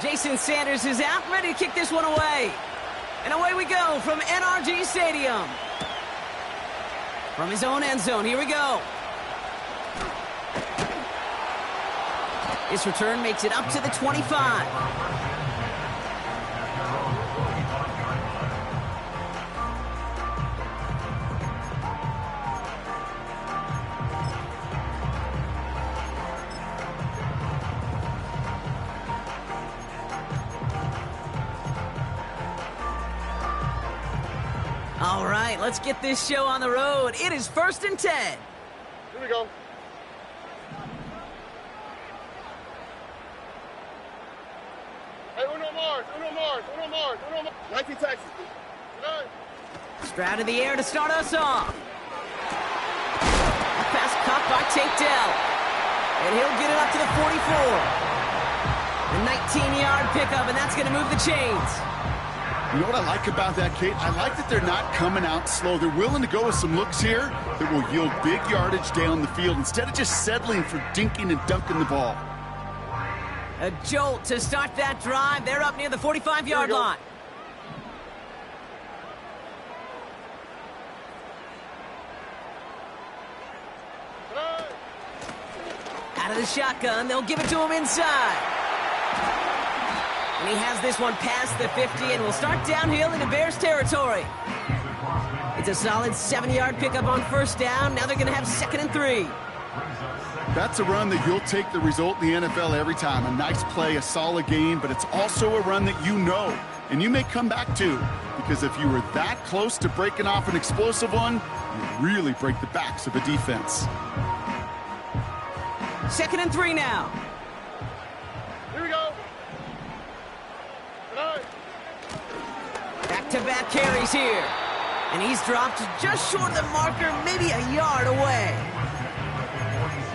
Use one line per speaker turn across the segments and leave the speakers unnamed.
Jason Sanders is out, ready to kick this one away. And away we go from NRG Stadium. From his own end zone, here we go. This return makes it up to the 25. All right, let's get this show on the road. It is 1st and 10.
Here we go. Hey, Uno Mars. 19 Texans.
Stroud in the air to start us off. Pass caught by Tate Dell. And he'll get it up to the 44. A 19-yard pickup, and that's going to move the chains.
You know what I like about that, Kate? I like that they're not coming out slow. They're willing to go with some looks here that will yield big yardage down the field instead of just settling for dinking and dunking the ball.
A jolt to start that drive. They're up near the 45-yard line. Out of the shotgun, they'll give it to him inside. And he has this one past the 50 and will start downhill into Bears territory. It's a solid 7-yard pickup on 1st down. Now they're going to have 2nd and 3.
That's a run that you'll take the result in the NFL every time. A nice play, a solid game, but it's also a run that you know and you may come back to, because if you were that close to breaking off an explosive one, you really break the backs of a defense.
2nd and 3 now.
Here we go.
Back-to-back carries here. And he's dropped just short of the marker, maybe a yard away.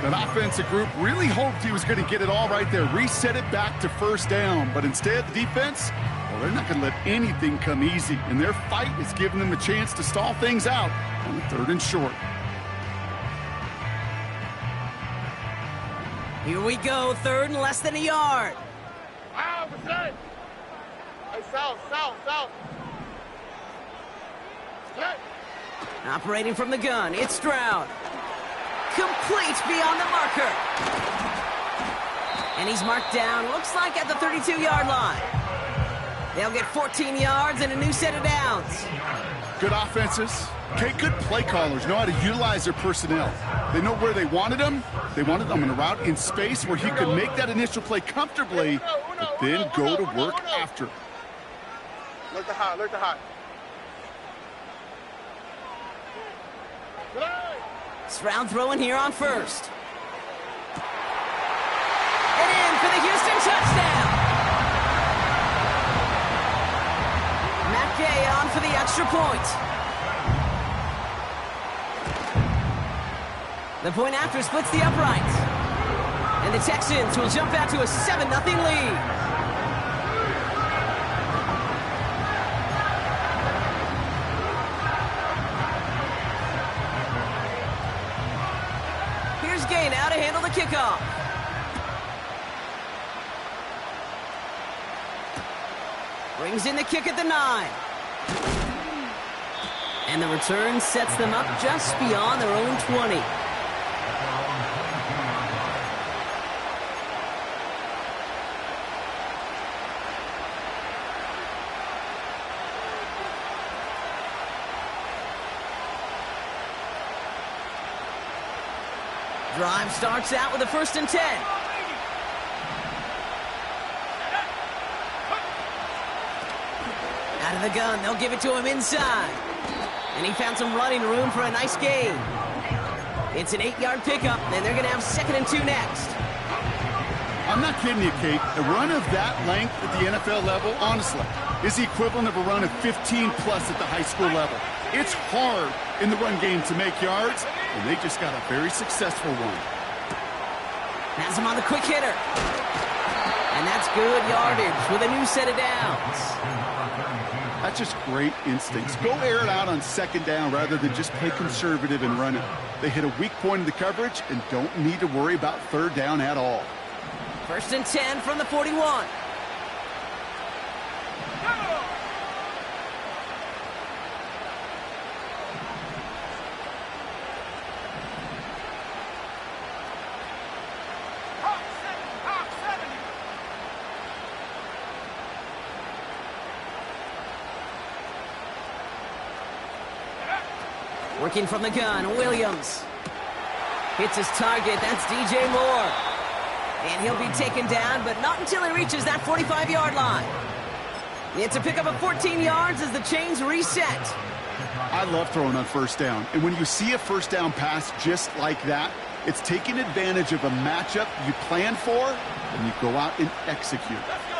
That offensive group really hoped he was going to get it all right there, reset it back to 1st down. But instead, the defense, well, they're not going to let anything come easy. And their fight is giving them a chance to stall things out on 3rd and short.
Here we go, 3rd and less than a yard.
Wow, what's that? Hey, south. Hey.
Operating from the gun, it's Stroud. Complete beyond the marker. And he's marked down, looks like at the 32-yard line. They'll get 14 yards and a new set of downs.
Good offenses. Okay, good play callers know how to utilize their personnel. They know where they wanted them. They wanted them on a route in space where he could make that initial play comfortably, but then go to work after.
Look the high.
Stroud throwing here on 1st. And in for the Houston touchdown. Matt Gay on for the extra point. The point after splits the uprights. And the Texans will jump out to a 7-0 lead. Gay now to handle the kickoff. Brings in the kick at the 9. And the return sets them up just beyond their own 20. Drive starts out with a 1st and 10. Out of the gun, they'll give it to him inside. And he found some running room for a nice gain. It's an 8-yard pickup, and they're going to have 2nd and 2 next.
I'm not kidding you, Kate. A run of that length at the NFL level, honestly, is the equivalent of a run of 15-plus at the high school level. It's hard in the run game to make yards, and they just got a very successful one.
Has him on the quick hitter. And that's good yardage with a new set of downs.
That's just great instincts. Go air it out on 2nd down rather than just play conservative and run it. They hit a weak point in the coverage and don't need to worry about 3rd down at all.
1st and 10 from the 41. Working from the gun, Williams. Hits his target, that's DJ Moore. And he'll be taken down, but not until he reaches that 45-yard line. It's a pickup of 14 yards as the chains reset.
I love throwing on first down. And when you see a first down pass just like that, it's taking advantage of a matchup you planned for, and you go out and execute.
Let's go.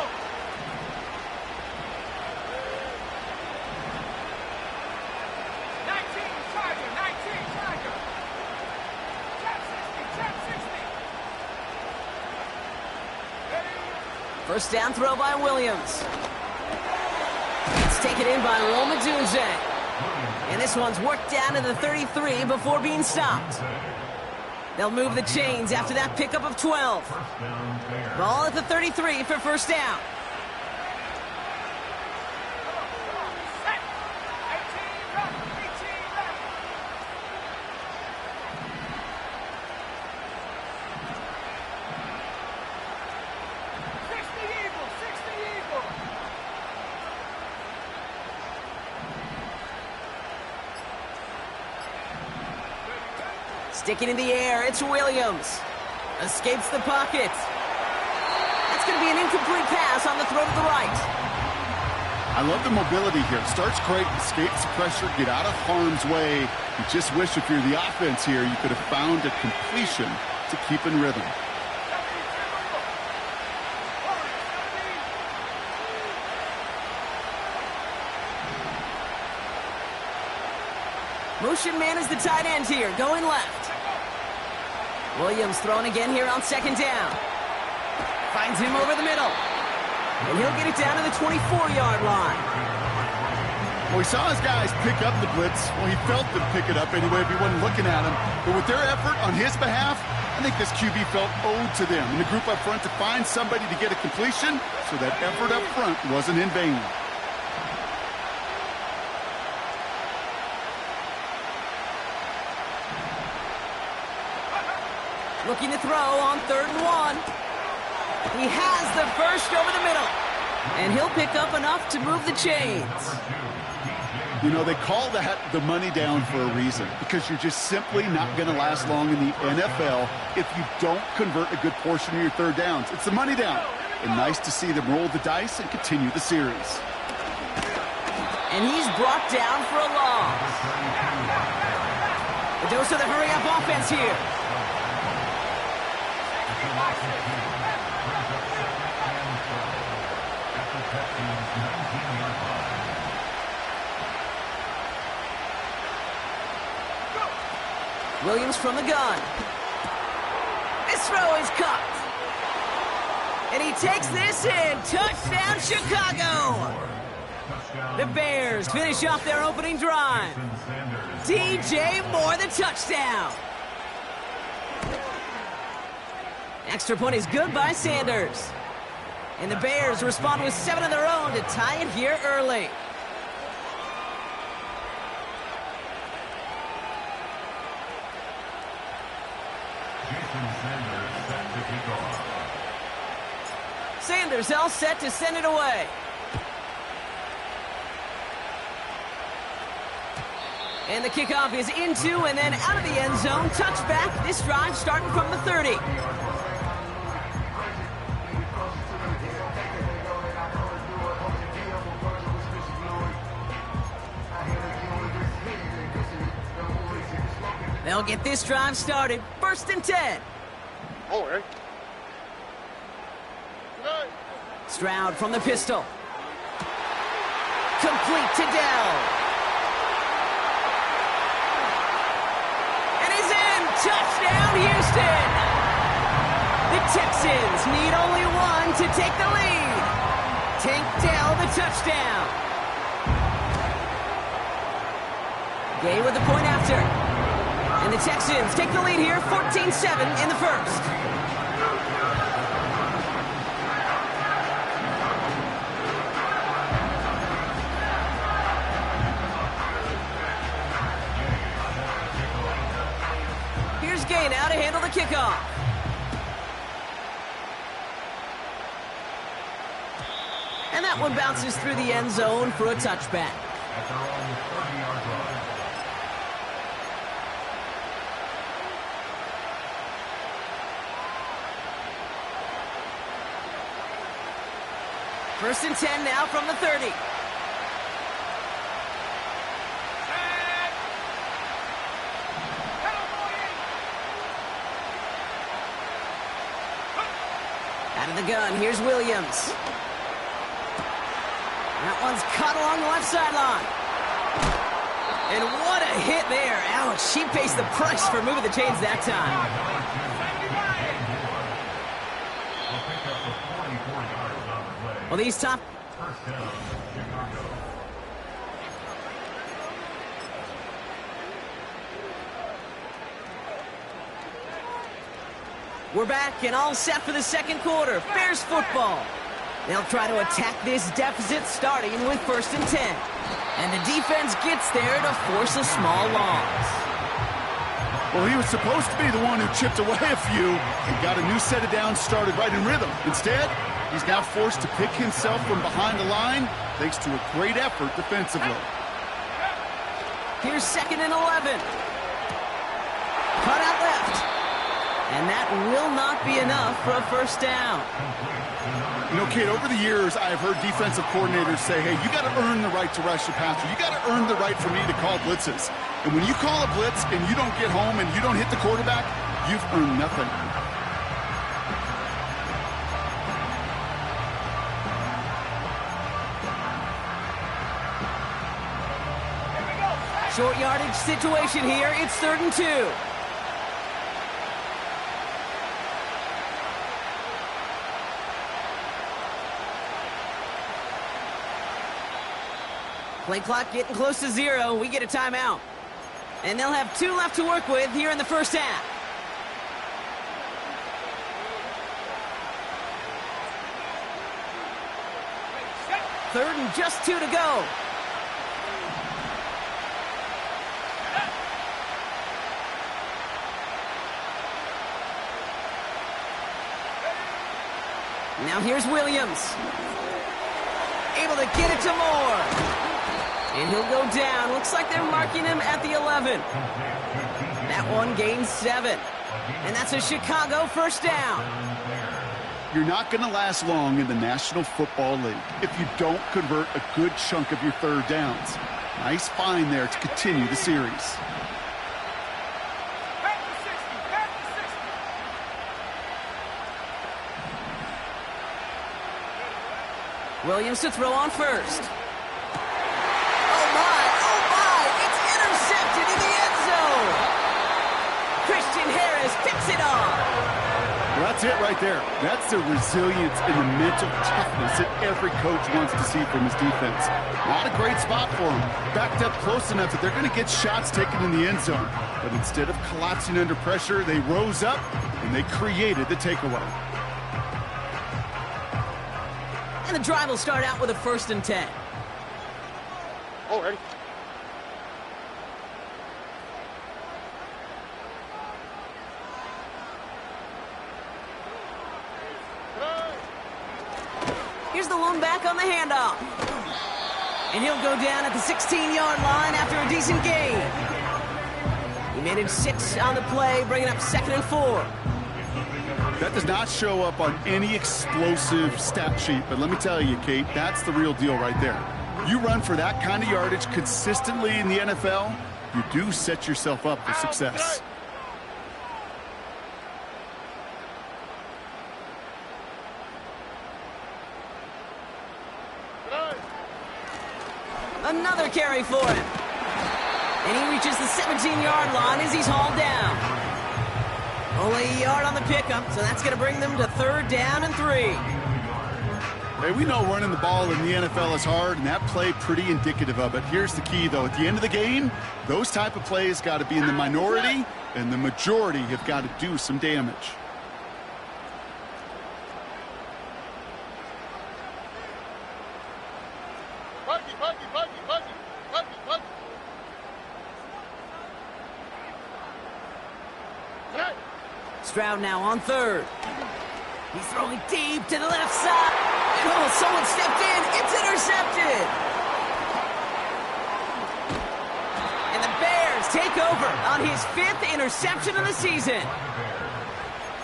First down throw by Williams. It's taken in by Romadunze. And this one's worked down to the 33 before being stopped. They'll move the chains after that pickup of 12. Ball at the 33 for first down. Sticking in the air, it's Williams. Escapes the pocket. That's going to be an incomplete pass on the throw to the right.
I love the mobility here. Starts great, escapes the pressure, get out of harm's way. You just wish if you're the offense here, you could have found a completion to keep in rhythm.
Motion man is the tight end here, going left. Williams throwing again here on second down. Finds him over the middle. And he'll get it down to the 24-yard line.
Well, he saw his guys pick up the blitz. Well, he felt them pick it up anyway if he wasn't looking at him. But with their effort on his behalf, I think this QB felt owed to them. And the group up front to find somebody to get a completion, so that effort up front wasn't in vain.
Looking to throw on 3rd and 1. He has the first over the middle. And he'll pick up enough to move the chains.
You know, they call that the money down for a reason, because you're just simply not going to last long in the NFL if you don't convert a good portion of your third downs. It's the money down. And nice to see them roll the dice and continue the series.
And he's brought down for a loss. A dose of the hurry-up offense here. Williams from the gun. This throw is caught. And he takes this in. Touchdown, Chicago. The Bears finish off their opening drive. DJ Moore, the touchdown. Extra point is good by Sanders. And the Bears respond with 7 of their own to tie it here early. Sanders all set to send it away. And the kickoff is into and then out of the end zone. Touchback. This drive starting from the 30. They'll get this drive started. 1st and 10.
Oh, right.
Stroud from the pistol. Complete to Dell. And he's in. Touchdown, Houston. The Texans need only one to take the lead. Tank Dell the touchdown. Gay with the point after. And the Texans take the lead here, 14-7 in the first. kickoff. And that one bounces through the end zone for a touchback.
At their own 30-yard line.
First and 10 now from the 30. Out of the gun, here's Williams. That one's caught along the left sideline. And what a hit there. Ouch, she pays the price for moving the chains that time. Well, these top...
First down, Chicago.
We're back and all set for the second quarter. Bears football. They'll try to attack this deficit starting with first and 10. And the defense gets there to force a small loss.
Well, he was supposed to be the one who chipped away a few and got a new set of downs started right in rhythm. Instead, he's now forced to pick himself from behind the line thanks to a great effort defensively.
Here's second and 11. Cut out left. And that will not be enough for a first down.
You know, Kate, over the years, I've heard defensive coordinators say, hey, you got to earn the right to rush the passer. You got to earn the right for me to call blitzes. And when you call a blitz and you don't get home and you don't hit the quarterback, you've earned nothing.
Short yardage situation here. It's third and 2. Play clock getting close to 0. We get a timeout. And they'll have 2 left to work with here in the first half. Third and just 2 to go. Now here's Williams. Able to get it to Moore. And he'll go down. Looks like they're marking him at the 11. That one gains 7. And that's a Chicago first down.
You're not going to last long in the National Football League if you don't convert a good chunk of your third downs. Nice find there to continue the series.
Williams to throw on first. Oh my, it's intercepted in the end zone. Christian Harris picks it off.
Well, that's it right there. That's the resilience and the mental toughness that every coach wants to see from his defense. Not a great spot for him. Backed up close enough that they're going to get shots taken in the end zone. But instead of collapsing under pressure, they rose up and they created the takeaway.
And the drive will start out with a first and 10.
Oh, ready?
Here's the lone back on the handoff. And he'll go down at the 16-yard line after a decent gain. He made it 6 on the play, bringing up second and 4.
That does not show up on any explosive stat sheet, but let me tell you, Kate, that's the real deal right there. You run for that kind of yardage consistently in the NFL, you do set yourself up for success.
Another carry for him. And he reaches the 17-yard line as he's hauled down. Only a yard on the pickup, so that's going to bring them to third down and 3.
Hey, we know running the ball in the NFL is hard, and that play pretty indicative of it. Here's the key, though. At the end of the game, those type of plays got to be in the minority, and the majority have got to do some damage.
Stroud now on third. He's throwing deep to the left side. Oh, someone stepped in. It's intercepted. And the Bears take over on his 5th interception of the season.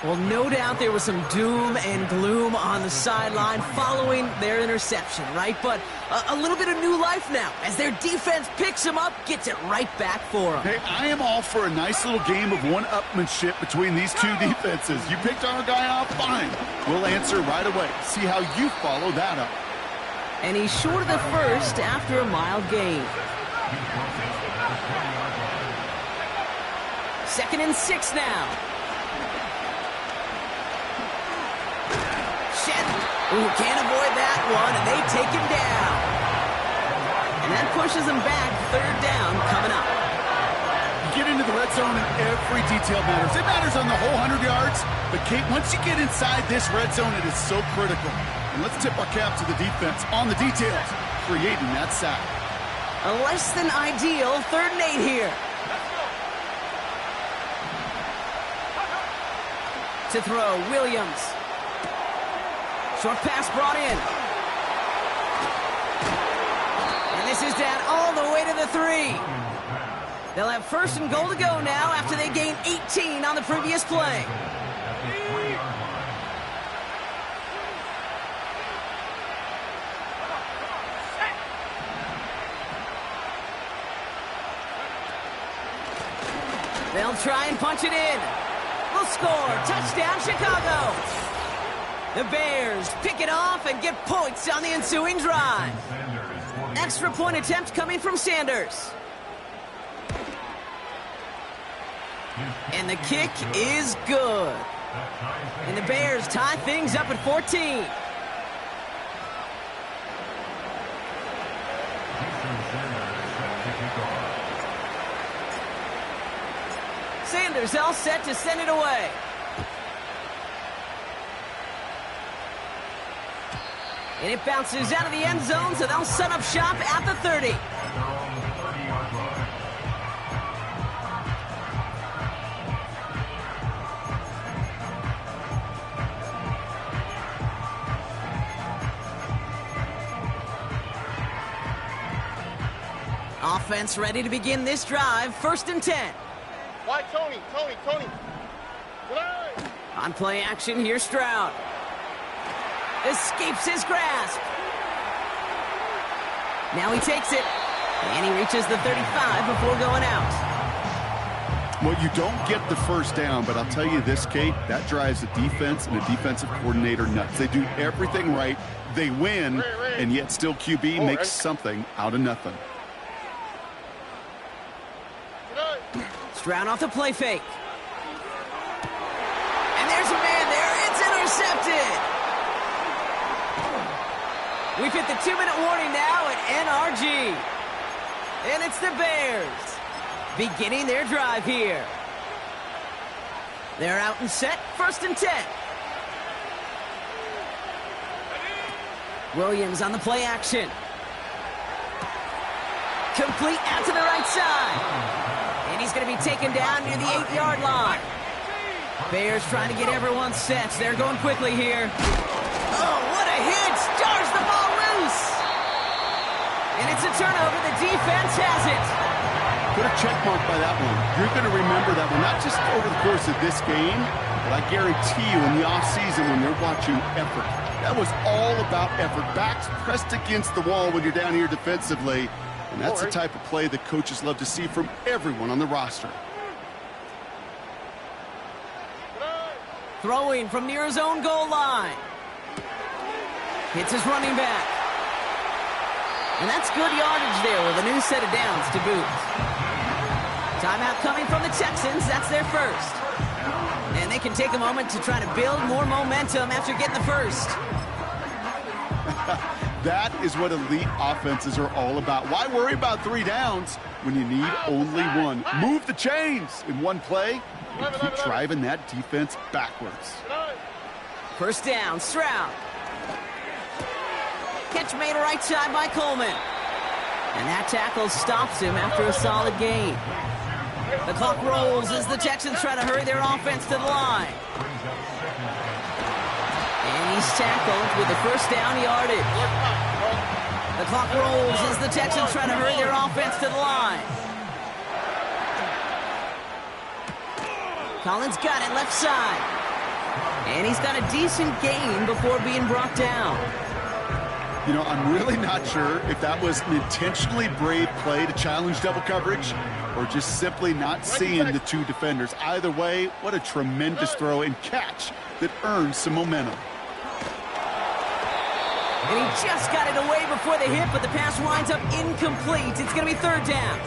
Well, no doubt there was some doom and gloom on the sideline following their interception, right? But a little bit of new life now as their defense picks him up, gets it right back for him.
Hey, I am all for a nice little game of one-upmanship between these two defenses. You picked our guy off, fine. We'll answer right away. See how you follow that up.
And he's short of the first after a mild gain. 2nd and 6 now. Ooh, can't avoid that one, and they take him down. And that pushes him back. 3rd down coming up.
Get into the red zone, and every detail matters. It matters on the whole 100 yards. But, Kate, once you get inside this red zone, it is so critical. And let's tip our cap to the defense on the details, creating that sack.
A less than ideal 3rd and 8 here. To throw, Williams. Short pass brought in. And this is down all the way to the 3. They'll have 1st and goal to go now after they gained 18 on the previous play. They'll try and punch it in. They'll score. Touchdown, Chicago. The Bears pick it off and get points on the ensuing drive. Extra point attempt coming from Sanders. And the kick is good. And the Bears tie things up at 14. Sanders all set to send it away. And it bounces out of the end zone, so they'll set up shop at the 30. Offense ready to begin this drive. 1st and 10.
Why, Tony?
On play action, here's Stroud. Escapes his grasp. Now he takes it. And he reaches the 35 before going out.
Well, you don't get the 1st down, but I'll tell you this, Kate, that drives the defense and the defensive coordinator nuts. They do everything right. They win, and yet still QB makes something out of nothing.
Stroud off the play fake. And there's a man there. It's intercepted. We've hit the 2-minute warning now at NRG. And it's the Bears beginning their drive here. They're out and set. 1st and 10. Williams on the play action. Complete out to the right side. And he's going to be taken down near the 8-yard line. Bears trying to get everyone set. They're going quickly here. Oh, what a hit! Jars the ball loose! And it's a turnover. The defense has it.
Put a check mark by that one. You're going to remember that one, not just over the course of this game, but I guarantee you in the offseason when you're watching effort. That was all about effort. Backs pressed against the wall when you're down here defensively. And that's the type of play that coaches love to see from everyone on the roster.
Throwing from near his own goal line. Hits his running back. And that's good yardage there with a new set of downs to boot. Timeout coming from the Texans. That's their 1st. And they can take a moment to try to build more momentum after getting the 1st.
That is what elite offenses are all about. Why worry about 3 downs when you need only 1? Move the chains in one play and keep driving that defense backwards.
1st down, Stroud. Catch made right side by Coleman. And that tackle stops him after a solid gain. The clock rolls as the Texans try to hurry their offense to the line. And he's tackled with the first down yardage. The clock rolls as the Texans try to hurry their offense to the line. Collins got it left side. And he's got a decent gain before being brought down.
You know, I'm really not sure if that was an intentionally brave play to challenge double coverage or just simply not seeing the two defenders. Either way, what a tremendous throw and catch that earned some momentum.
And he just got it away before the hit, but the pass winds up incomplete. It's going to be third down.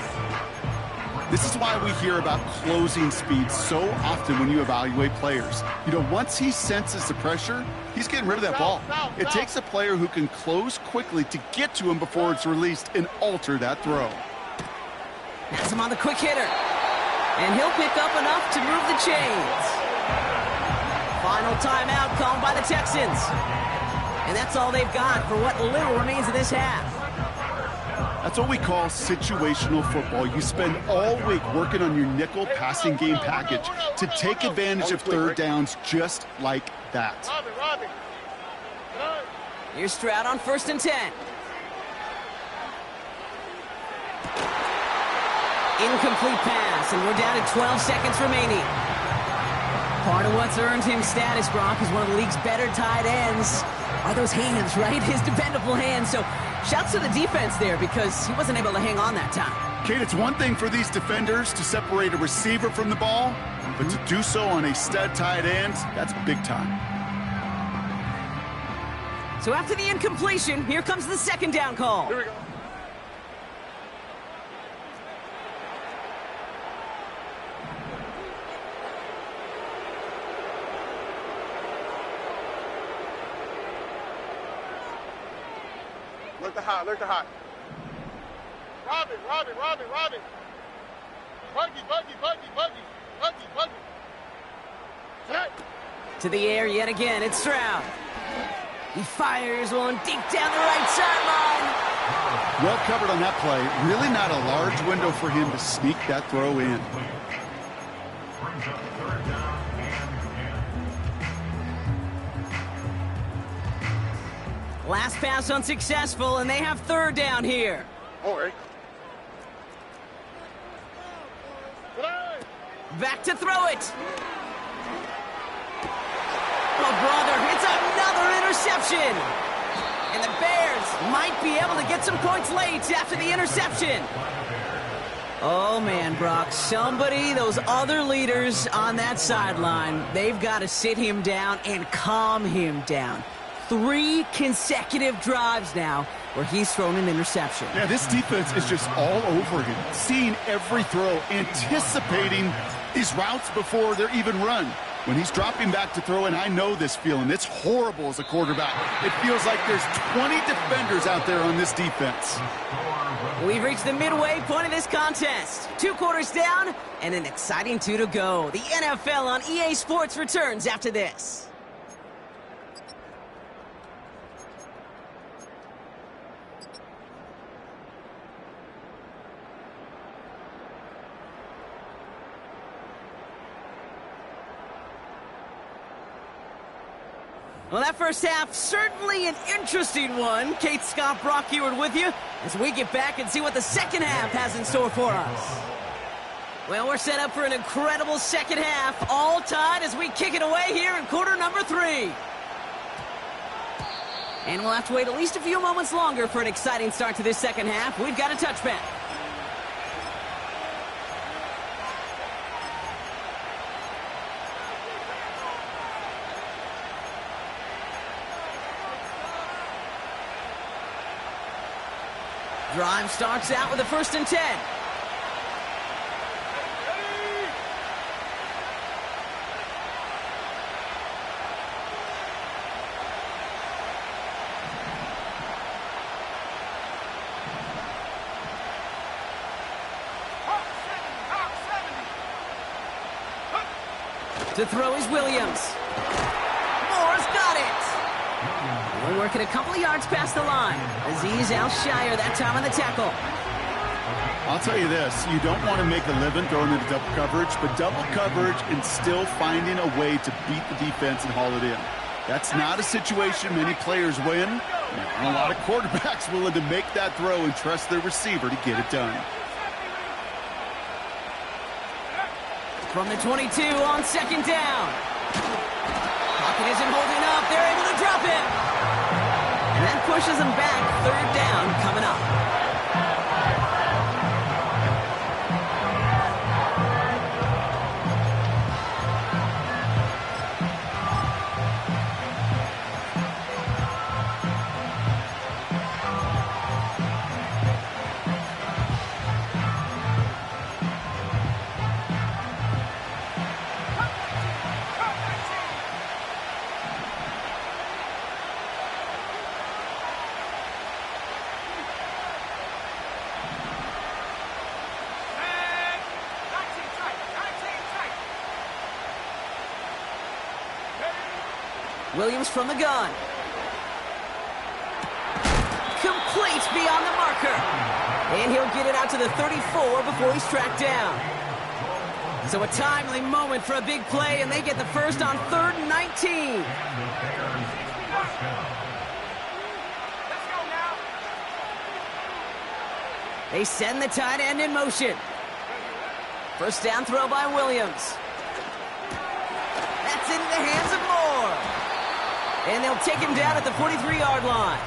This is why we hear about closing speed so often when you evaluate players. You know, once he senses the pressure, he's getting rid of that ball. It takes a player who can close quickly to get to him before it's released and alter that throw.
Has him on the quick hitter. And he'll pick up enough to move the chains. Final timeout called by the Texans. And that's all they've got for what little remains of this half.
That's what we call situational football. You spend all week working on your nickel passing game package to take advantage of third downs just like that.
Here's Stroud on 1st and 10. Incomplete pass, and we're down to 12 seconds remaining. Part of what's earned him status, Brock, is one of the league's better tight ends. Are those hands, right? His dependable hands. So shouts to the defense there because he wasn't able to hang on that time.
Kate, it's one thing for these defenders to separate a receiver from the ball, but to do so on a stud tight end, that's big time.
So after the incompletion, here comes the second down call.
Here we go. Look the hot. Robin. Buggy. Set.
To the air yet again, it's Stroud. He fires one deep down the right sideline.
Well covered on that play. Really not a large window for him to sneak that throw in.
Brings up third down and 10.
Last pass unsuccessful, and they have third down here.
All right.
Back to throw it. Oh, brother, it's another interception. And the Bears might be able to get some points late after the interception. Oh, man, Brock, those other leaders on that sideline, they've got to sit him down and calm him down. 3 consecutive drives now where he's thrown an interception.
Yeah, this defense is just all over him, seeing every throw, anticipating these routes before they're even run. When he's dropping back to throw, and I know this feeling, it's horrible as a quarterback. It feels like there's 20 defenders out there on this defense.
We've reached the midway point of this contest. 2 quarters down and an exciting 2 to go. The NFL on EA Sports returns after this. Well, that first half, certainly an interesting one. Kate, Scott, Brock Ewart with you as we get back and see what the second half has in store for us. Well, we're set up for an incredible second half, all tied as we kick it away here in quarter number 3. And we'll have to wait at least a few moments longer for an exciting start to this second half. We've got a touchback. Drive starts out with a 1st and 10. To throw is Williams. Moore's got it. We're working a couple of yards past the line. Azeez Al-Shire that time on the tackle.
I'll tell you this, you don't want to make a living throwing into double coverage, but double coverage and still finding a way to beat the defense and haul it in. That's not a situation many players win. And a lot of quarterbacks willing to make that throw and trust their receiver to get it done.
From the 22 on second down. Pocket isn't holding up. They're able to drop it. And that pushes them back. Third down coming up. Williams from the gun. Complete beyond the marker. And he'll get it out to the 34 before he's tracked down. So a timely moment for a big play, and they get the first on 3rd and 19. They send the tight end in motion. First down throw by Williams. That's into the hands of Moore. And they'll take him down at the 43-yard line.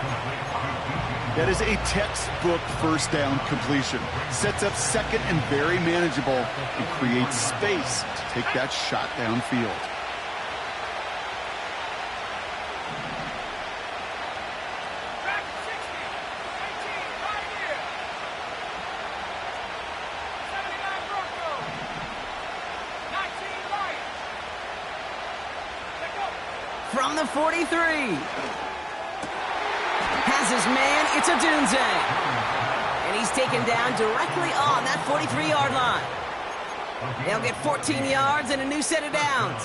That is a textbook first down completion. Sets up second and very manageable and creates space to take that shot downfield.
From the 43. Has his man, it's a Dunze. And he's taken down directly on that 43-yard line. They'll get 14 yards and a new set of downs.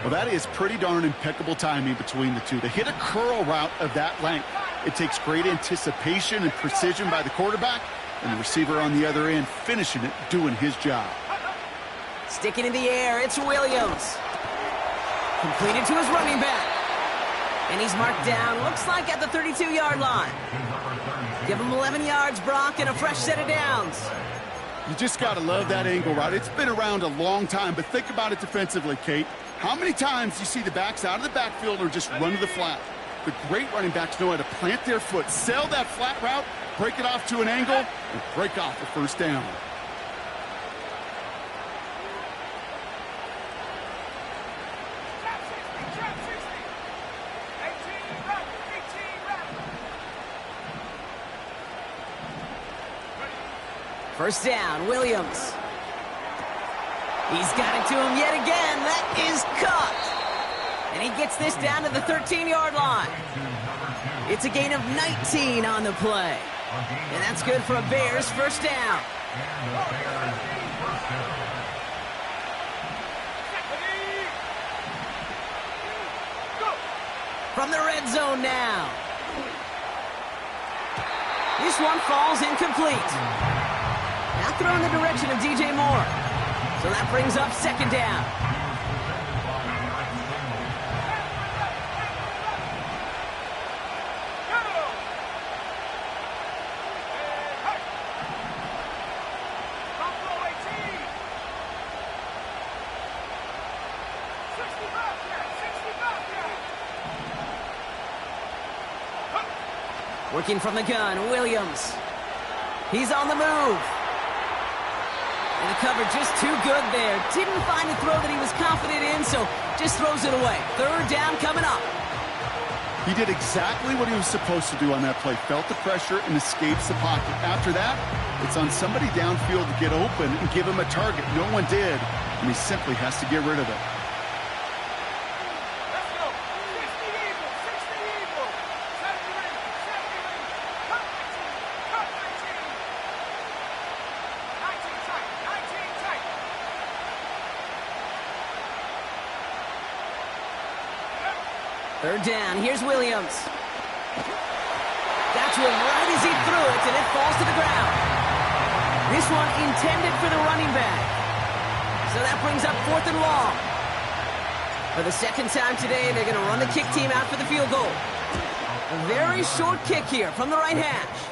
Well, that is pretty darn impeccable timing between the two. To hit a curl route of that length, it takes great anticipation and precision by the quarterback, and the receiver on the other end finishing it, doing his job.
Sticking in the air, it's Williams. Completed to his running back. And he's marked down, looks like at the 32-yard line. Give him 11 yards, Brock, and a fresh set of downs.
You just got to love that angle route. It's been around a long time, but think about it defensively, Kate. How many times do you see the backs out of the backfield or just run to the flat? The great running backs know how to plant their foot, sail that flat route, break it off to an angle, and break off the first down.
First down, Williams. He's got it to him yet again. That is caught. And he gets this down to the 13-yard line. It's a gain of 19 on the play. And that's good for a Bears first down. From the red zone now. This one falls incomplete. Now throw in the direction of DJ Moore. So that brings up second down. Working from the gun, Williams. He's on the move. And the cover just too good there. Didn't find a throw that he was confident in, so just throws it away. Third down coming up.
He did exactly what he was supposed to do on that play. Felt the pressure and escapes the pocket. After that, it's on somebody downfield to get open and give him a target. No one did, and he simply has to get rid of it.
Third down, here's Williams. Got to him right as he threw it, and it falls to the ground. This one intended for the running back. So that brings up 4th and long. For the second time today, they're going to run the kick team out for the field goal. A very short kick here from the right hash.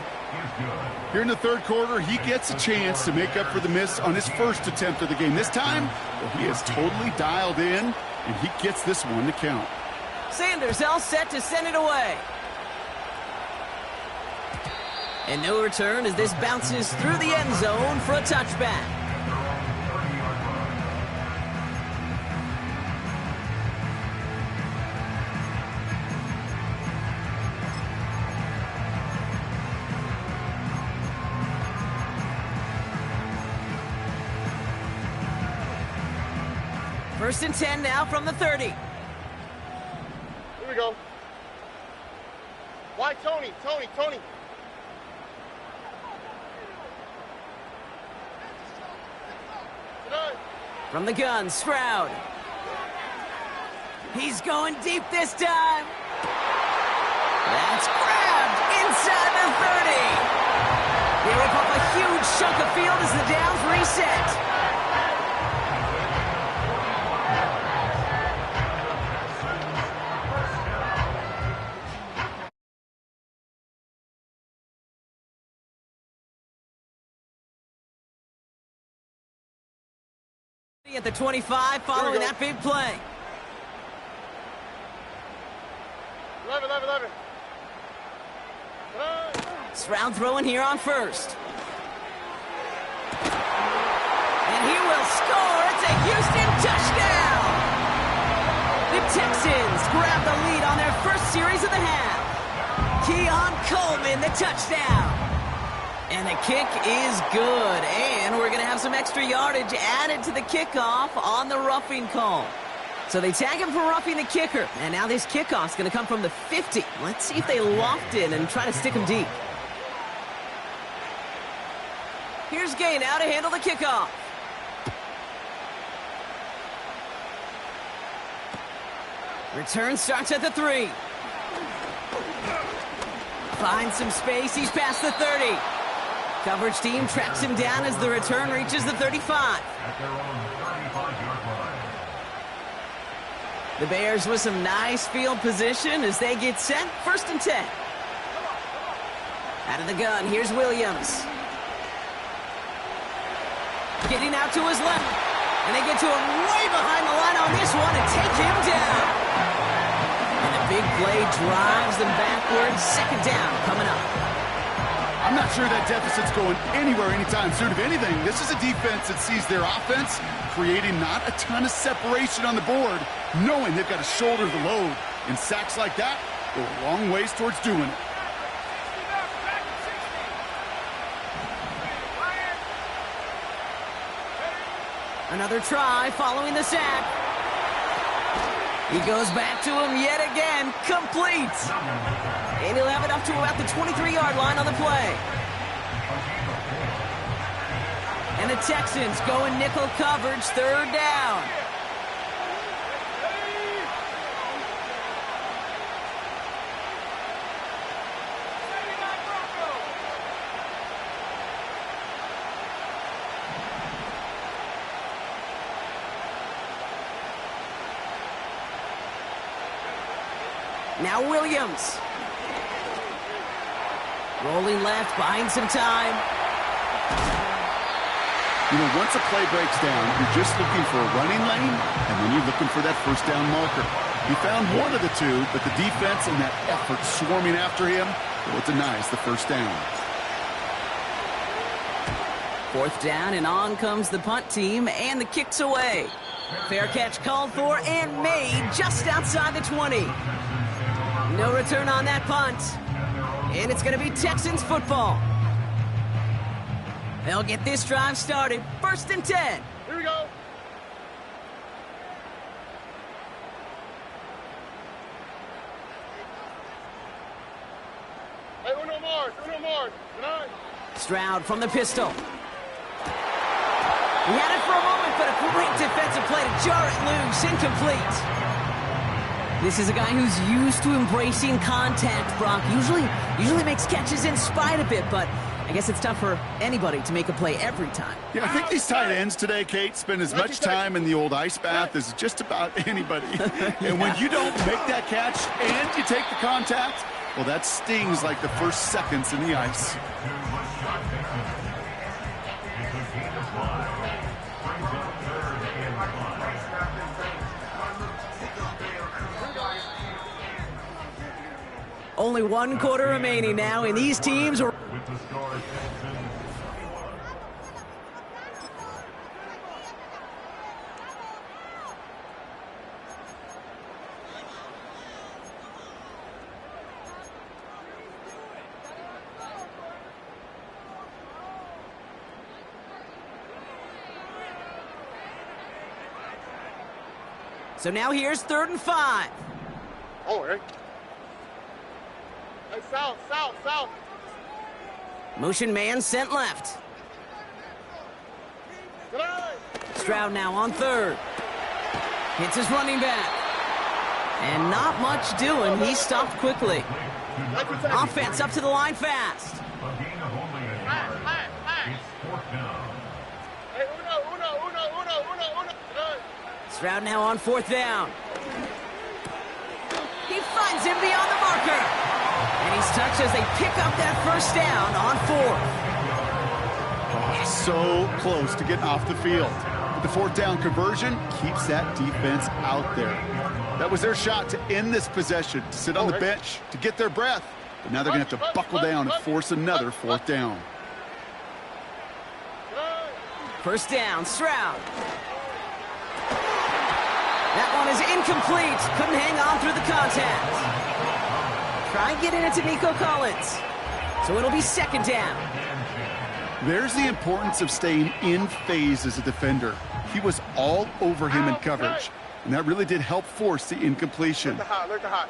Here in the third quarter, he gets a chance to make up for the miss on his first attempt of the game. This time, well, he is totally dialed in, and he gets this one to count.
Sanders all set to send it away. And no return as this bounces through the end zone for a touchback. First and 10 now from the 30.
Here we go. Why Tony? Tony.
From the gun, Stroud. He's going deep this time. That's grabbed inside the 30. They rip up a huge chunk of field as the downs reset. At the 25 following that big play.
11.
Stroud throwing here on first. And he will score. It's a Houston touchdown. The Texans grab the lead on their first series of the half. Keon Coleman, the touchdown. And the kick is good. And we're going to have some extra yardage added to the kickoff on the roughing call. So they tag him for roughing the kicker. And now this kickoff's going to come from the 50. Let's see if they loft in and try to stick him deep. Here's Gay now to handle the kickoff. Return starts at the 3. Finds some space. He's past the 30. Coverage team tracks him down as the return reaches the 35.
At their own 35-yard line.
The Bears with some nice field position as they get set. First and 10. Out of the gun, here's Williams. Getting out to his left. And they get to him way behind the line on this one and take him down. And the big play drives them backwards. Second down coming up.
I'm not sure that deficit's going anywhere anytime soon. If anything, this is a defense that sees their offense creating not a ton of separation on the board, knowing they've got to shoulder the load. And sacks like that go a long ways towards doing it.
Another try following the sack. He goes back to him yet again. Complete. And he'll have it up to about the 23-yard line on the play. And the Texans go in nickel coverage, third down. Now Williams. Rolling left, buying some time.
You know, once a play breaks down, you're just looking for a running lane, and then you're looking for that first down marker. He found one of the two, but the defense and that effort swarming after him, well, it denies the first down.
Fourth down, and on comes the punt team, and the kick's away. Fair catch called for and made just outside the 20. No return on that punt. And it's going to be Texans football. They'll get this drive started. First and 10.
Here we go. Hey, uno more. Tonight.
Stroud from the pistol. He had it for a moment, but a great defensive play to jar it loose. Incomplete. This is a guy who's used to embracing contact, Brock. Usually makes catches in spite of it, but I guess it's tough for anybody to make a play every time.
Yeah, I think these tight ends today, Kate, spend as much time in the old ice bath as just about anybody. And when you don't make that catch and you take the contact, well, that stings like the first seconds in the ice.
Only 1 quarter remaining now, and these teams are... So now here's 3rd and 5.
Oh, hey. Hey, south.
Motion man sent left. Stroud now on 3rd. Hits his running back. And not much doing. He stopped quickly. Offense up to the line fast. Stroud now on 4th down. He finds him beyond the marker. And he's touched as they pick up that 1st down on 4th.
Oh, so close to getting off the field. But the 4th down conversion keeps that defense out there. That was their shot to end this possession, to sit on the bench, to get their breath. But now they're going to have to buckle down and force another 4th down.
1st down, Stroud. That one is incomplete. Couldn't hang on through the contact. Try getting it to Nico Collins. So it'll be 2nd down.
There's the importance of staying in phase as a defender. He was all over him in coverage, and that really did help force the incompletion.
Look hot.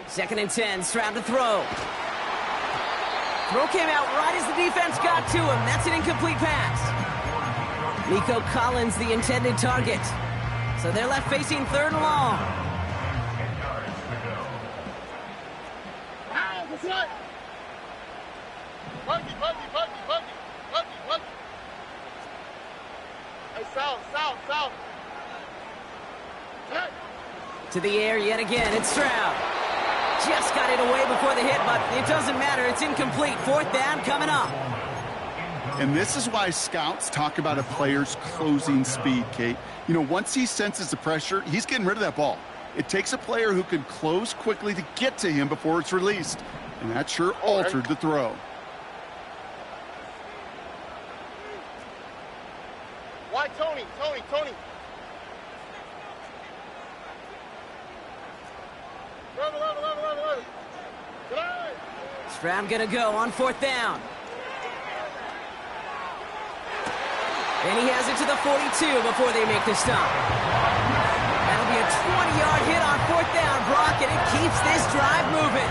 2nd and 10, Stroud to throw. Throw came out right as the defense got to him. That's an incomplete pass. Nico Collins, the intended target. So they're left facing 3rd and long.
Buggy. Hey, south.
To the air yet again, it's Stroud. Just got it away before the hit, but it doesn't matter. It's incomplete. 4th down coming up.
And this is why scouts talk about a player's closing speed, Kate. You know, once he senses the pressure, he's getting rid of that ball. It takes a player who can close quickly to get to him before it's released. And that sure altered the throw.
Why, Tony?
Stroud gonna go on 4th down. And he has it to the 42 before they make the stop. That'll be a 20-yard hit on 4th down, Brock, and it keeps this drive moving.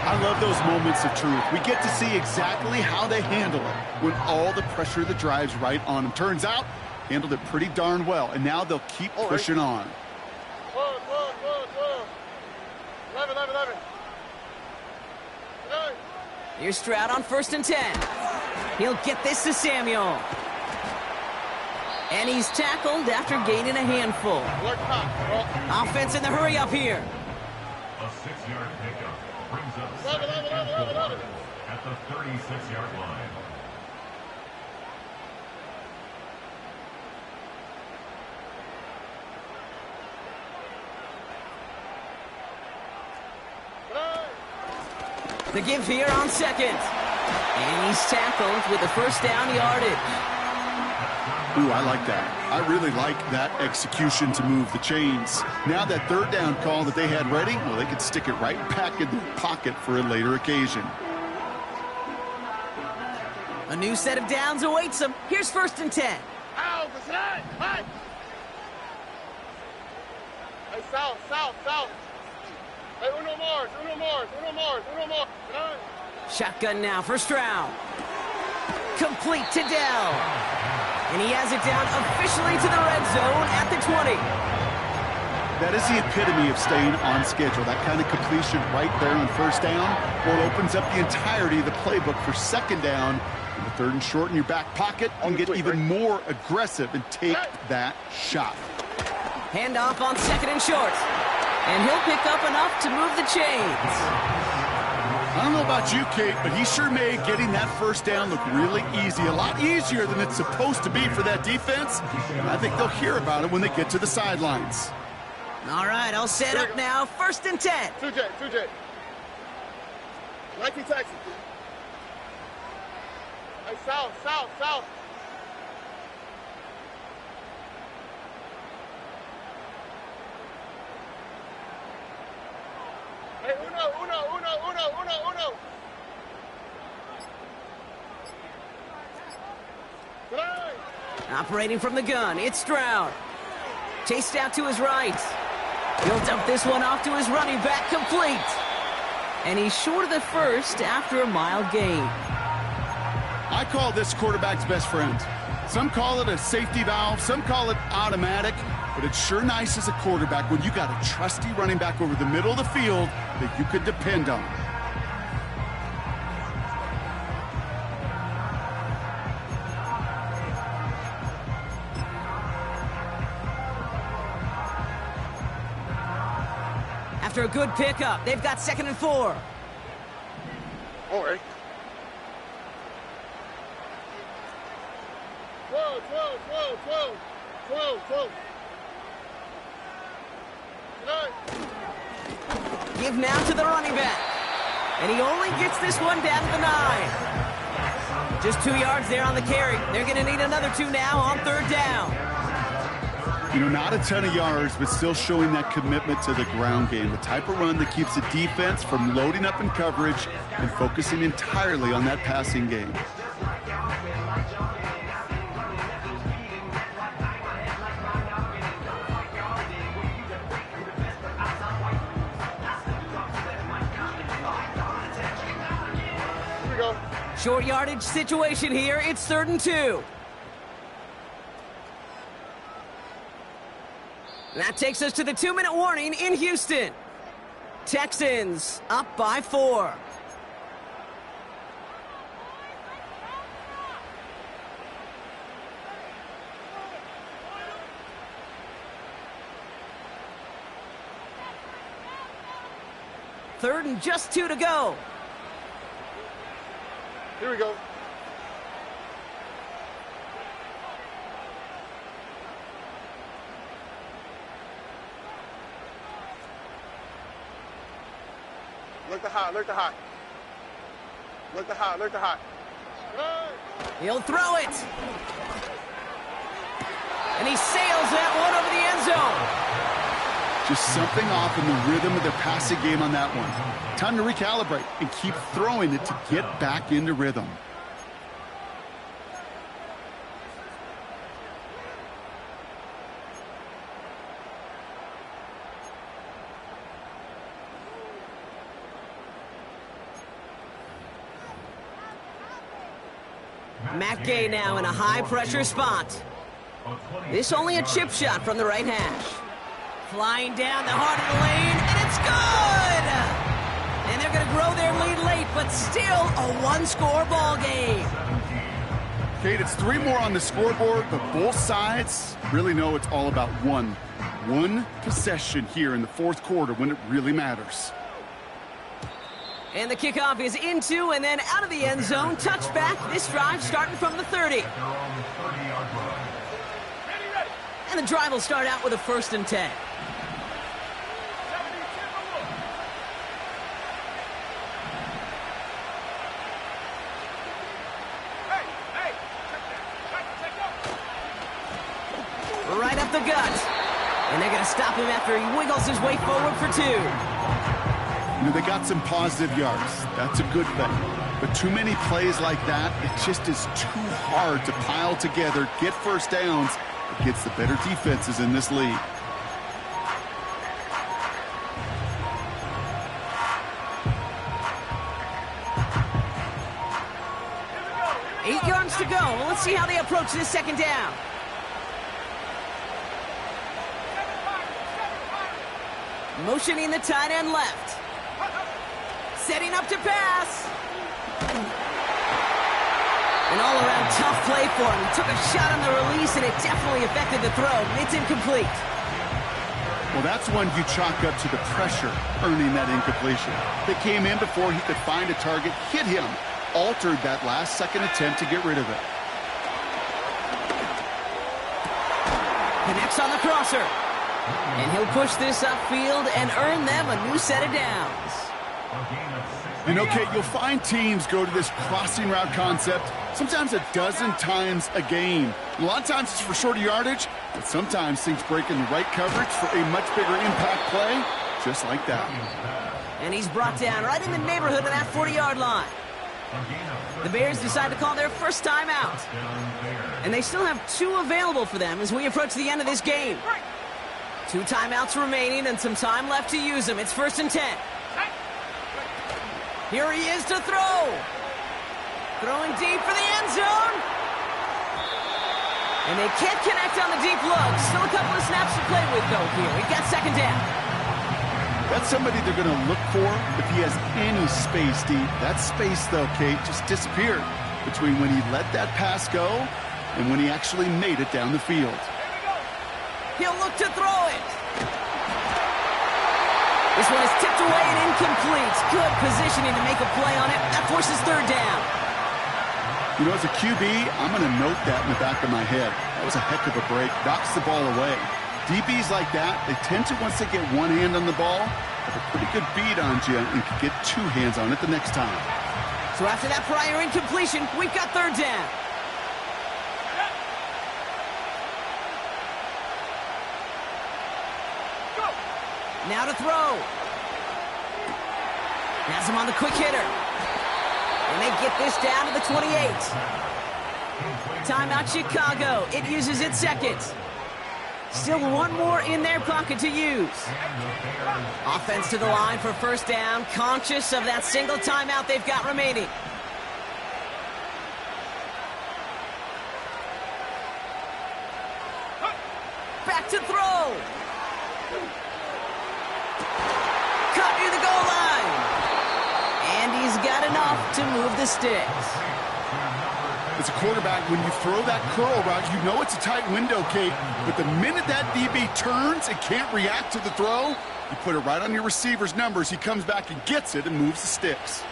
I love those moments of truth. We get to see exactly how they handle it when all the pressure of the drive's right on them. Turns out, handled it pretty darn well, and now they'll keep pushing on.
Look. 11.
Here's Stroud on 1st and 10. He'll get this to Samuel. And he's tackled after gaining a handful. Offense in the hurry up here.
A 6-yard pickup brings up 2nd and 4 at the 36-yard line.
The give here on 2nd. And he's tackled with the 1st down yardage.
Ooh, I like that. I really like that execution to move the chains. Now that 3rd down call that they had ready, well, they could stick it right back in their pocket for a later occasion.
A new set of downs awaits them. Here's 1st and 10.
Hey, south. Hey, uno more.
Shotgun now for Stroud. Complete to Dell. And he has it down officially to the red zone at the 20.
That is the epitome of staying on schedule. That kind of completion right there on first down, well, opens up the entirety of the playbook for second down. In the third and short in your back pocket, and get even more aggressive and take that shot.
Handoff on second and short. And he'll pick up enough to move the chains.
I don't know about you, Kate, but he sure made getting that first down look really easy. A lot easier than it's supposed to be for that defense. I think they'll hear about it when they get to the sidelines.
All right, I'll set up now. 1st and 10.
2J. 19 Texans. Hey, south. Hey, uno.
Operating from the gun, it's Stroud. Chased out to his right. He'll dump this one off to his running back, complete. And he's short of the first after a mile gain.
I call this quarterback's best friend. Some call it a safety valve, some call it automatic, but it's sure nice as a quarterback when you got a trusty running back over the middle of the field that you could depend on.
After a good pickup, they've got 2nd and 4.
All right. 12.
Give now to the running back. And he only gets this one down to the 9. Just 2 yards there on the carry. They're going to need another 2 now on 3rd down.
You know, not a ton of yards, but still showing that commitment to the ground game. The type of run that keeps the defense from loading up in coverage and focusing entirely on that passing game.
Short yardage situation here. It's 3rd and 2. That takes us to the 2-minute warning in Houston. Texans up by 4. Third and just 2 to go.
Here we go. Look the hot.
He'll throw it. And he sails that one over the end zone.
Just something off in the rhythm of their passing game on that one. Time to recalibrate and keep throwing it to get back into rhythm.
Matt Gay now in a high-pressure spot. This only a chip shot from the right hash. Flying down the heart of the lane, and it's good! And they're going to grow their lead late, but still a one-score ball game.
Kate, it's 3 more on the scoreboard, but both sides really know it's all about one possession here in the 4th quarter when it really matters.
And the kickoff is into and then out of the end zone. Touchback. This drive starting from the 30. And the drive will start out with a 1st and 10. Right up the gut. And they're going to stop him after he wiggles his way forward for 2.
You know, they got some positive yards. That's a good thing. But too many plays like that, it just is too hard to pile together, get first downs against the better defenses in this league.
Eight yards to go. Well, let's see how they approach this 2nd down. Motioning the tight end left. Setting up to pass. An all-around tough play for him. He took a shot on the release, and it definitely affected the throw. It's incomplete.
Well, that's one you chalk up to the pressure earning that incompletion. They came in before he could find a target, hit him, altered that last-second attempt to get rid of it.
Connects on the crosser. And he'll push this upfield and earn them a new set of downs.
You know, Kate, you'll find teams go to this crossing route concept sometimes a dozen times a game. A lot of times it's for shorter yardage, but sometimes things break in the right coverage for a much bigger impact play, just like that.
And he's brought down right in the neighborhood of that 40-yard line. The Bears decide to call their first time out. And they still have 2 available for them as we approach the end of this game. 2 timeouts remaining and some time left to use them. It's 1st and 10. Here he is to throw. Throwing deep for the end zone. And they can't connect on the deep look. Still a couple of snaps to play with, though, here. He got 2nd down.
That's somebody they're going to look for if he has any space deep. That space, though, Kate, just disappeared between when he let that pass go and when he actually made it down the field.
He'll look to throw it. This one is tipped away and incomplete. Good positioning to make a play on it. That forces 3rd down.
You know, as a QB, I'm going to note that in the back of my head. That was a heck of a break. Knocks the ball away. DBs like that, they tend to, once they get one hand on the ball, have a pretty good beat on you and can get 2 hands on it the next time.
So after that prior incompletion, we've got 3rd down. Now to throw. Has him on the quick hitter. And they get this down to the 28. Timeout Chicago. It uses its 2nd. Still 1 more in their pocket to use. Offense to the line for 1st down. Conscious of that single timeout they've got remaining. Back to throw. Caught near the goal line. And he's got enough to move the sticks.
As a quarterback, when you throw that curl route, you know it's a tight window, Kate. But the minute that DB turns and can't react to the throw, you put it right on your receiver's numbers. He comes back and gets it and moves the sticks.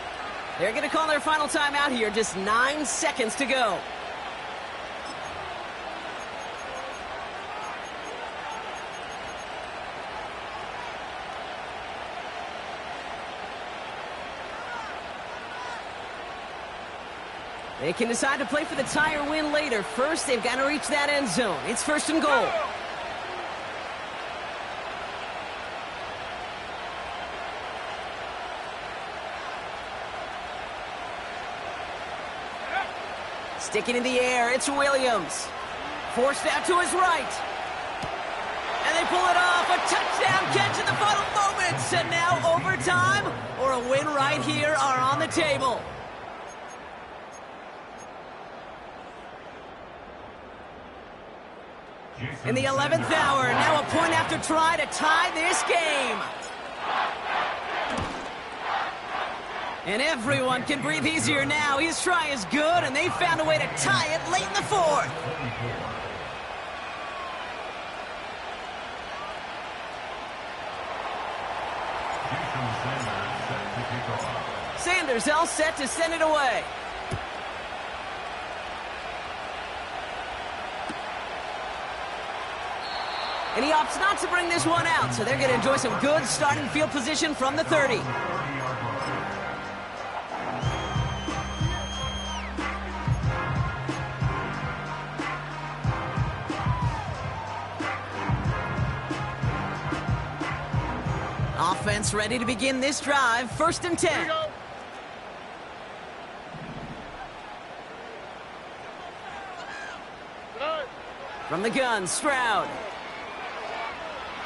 They're going to call their final timeout here. Just 9 seconds to go. They can decide to play for the tie or win later. First, they've got to reach that end zone. It's 1st and goal. Sticking in the air, it's Williams. Forced out to his right. And they pull it off. A touchdown catch in the final moments. And now overtime or a win right here are on the table. In the 11th hour, now a point after try to tie this game. And everyone can breathe easier now. His try is good, and they found a way to tie it late in the 4th. Sanders all set to send it away. And he opts not to bring this one out, so they're going to enjoy some good starting field position from the 30. Offense ready to begin this drive. 1st and 10. From the gun, Stroud.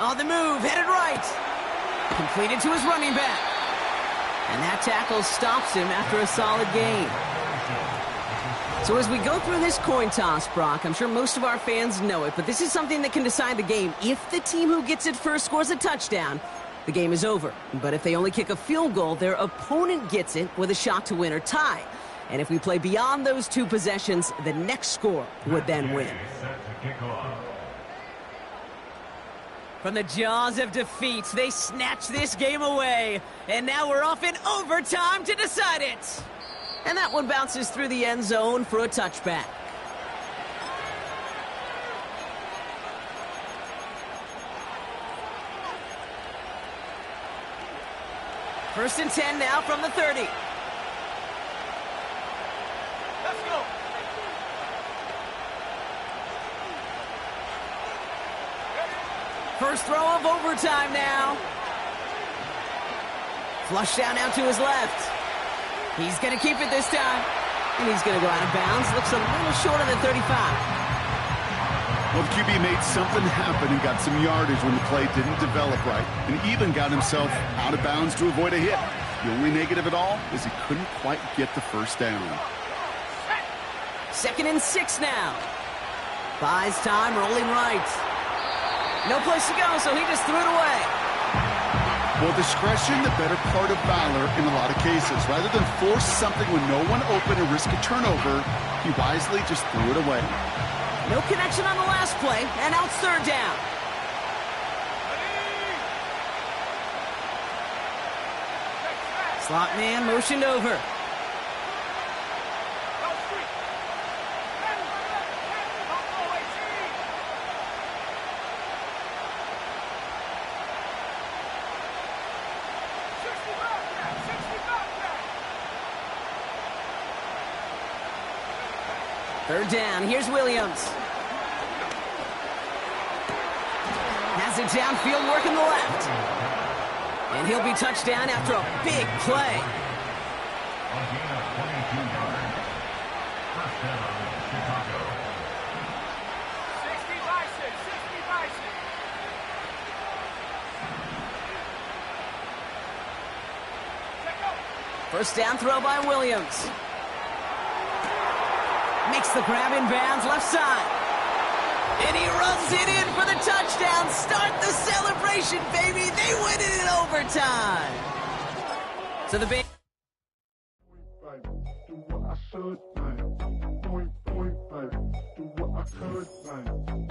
On the move, headed right. Completed to his running back. And that tackle stops him after a solid gain. So as we go through this coin toss, Brock, I'm sure most of our fans know it, but this is something that can decide the game. If the team who gets it first scores a touchdown, the game is over. But if they only kick a field goal, their opponent gets it with a shot to win or tie. And if we play beyond those 2 possessions, the next score would then win. From the jaws of defeat, they snatch this game away. And now we're off in overtime to decide it. And that one bounces through the end zone for a touchback. First and 10 now from the 30.
Let's go.
First throw of overtime now. Flush down out to his left. He's going to keep it this time. And he's going to go out of bounds. Looks a little short of the 35.
Well, the QB made something happen and got some yardage when the play didn't develop right, and even got himself out of bounds to avoid a hit. The only negative at all is he couldn't quite get the first down.
Second and 6 now. Buys time, rolling right. No place to go, so he just threw it away.
Well, discretion, the better part of valor in a lot of cases. Rather than force something when no one open and risk a turnover, he wisely just threw it away.
No connection on the last play, and now it's third down. Slot man motioned over. Third down, here's Williams. Has it downfield, working the left. And he'll be touchdown after a big play.
A gain of 22 yards. First down, Chicago.
60-6, 60-6.
First down throw by Williams. Makes the grab in bounds, left side. And he runs it in for the touchdown. Start the celebration, baby. They win it in overtime. So the big...
Do what I should, man. Point, baby. Do what I could, man.